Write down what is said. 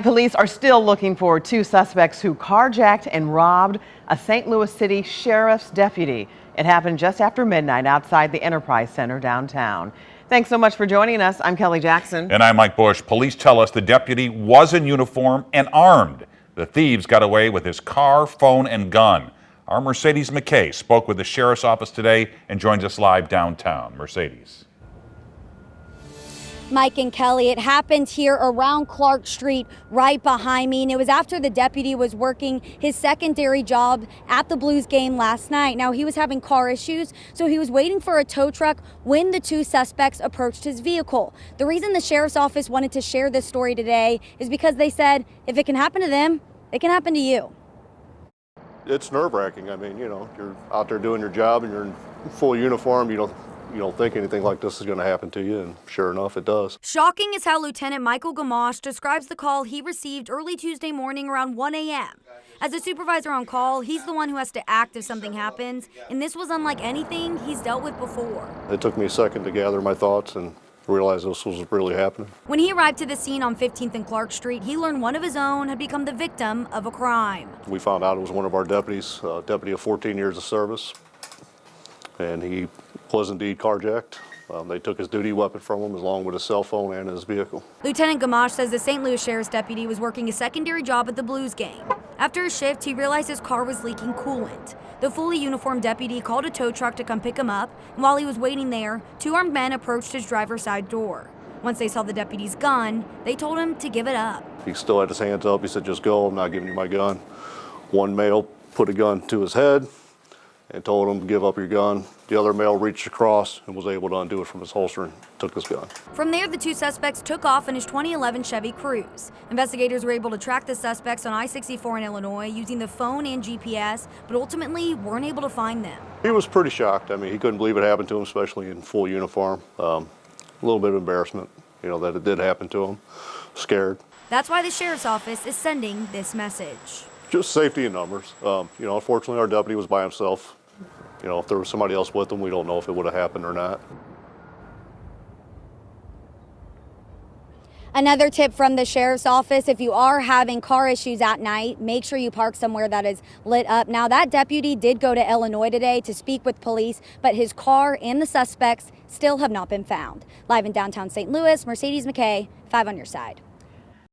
Police are still looking for two suspects who carjacked and robbed a St. Louis City sheriff's deputy. It happened just after midnight outside the Enterprise Center downtown. Thanks so much for joining us. I'm Kelly Jackson. And I'm Mike Bush. Police tell us the deputy was in uniform and armed. The thieves got away with his car, phone, and gun. Our Mercedes McKay spoke with the sheriff's office today and joins us live downtown. Mercedes. Mike and Kelly, it happened here around Clark Street right behind me, and it was after the deputy was working his secondary job at the Blues game last night. Now, he was having car issues, so he was waiting for a tow truck when the two suspects approached his vehicle. The reason the sheriff's office wanted to share this story today is because they said if it can happen to them, it can happen to you. It's nerve-wracking. I mean, you know, you're out there doing your job and you're in full uniform. You don't think anything like this is going to happen to you, and sure enough, it does. Shocking is how Lieutenant Michael Gamache describes the call he received early Tuesday morning around 1 a.m. As a supervisor on call, he's the one who has to act if something happens, and this was unlike anything he's dealt with before. It took me a second to gather my thoughts and realize this was really happening. When he arrived to the scene on 15th and Clark Street, he learned one of his own had become the victim of a crime. We found out it was one of our deputies, a deputy of 14 years of service, and he was indeed carjacked. They took his duty weapon from him along with his cell phone and his vehicle. Lieutenant Gamache says the St. Louis Sheriff's deputy was working a secondary job at the Blues game. After his shift, he realized his car was leaking coolant. The fully uniformed deputy called a tow truck to come pick him up, and while he was waiting there, two armed men approached his driver's side door. Once they saw the deputy's gun, they told him to give it up. He still had his hands up. He said, "Just go, I'm not giving you my gun." One male put a gun to his head and told him to give up your gun. The other male reached across and was able to undo it from his holster and took his gun. From there, the two suspects took off in his 2011 Chevy Cruze. Investigators were able to track the suspects on I-64 in Illinois using the phone and GPS, but ultimately weren't able to find them. He was pretty shocked. I mean, he couldn't believe it happened to him, especially in full uniform. A little bit of embarrassment, you know, that it did happen to him. Scared. That's why the sheriff's office is sending this message. Just safety in numbers. You know, unfortunately, our deputy was by himself. You know, if there was somebody else with him, we don't know if it would have happened or not. Another tip from the sheriff's office, if you are having car issues at night, make sure you park somewhere that is lit up. Now, that deputy did go to Illinois today to speak with police, but his car and the suspects still have not been found. Live in downtown St. Louis, Mercedes McKay, 5 on your side.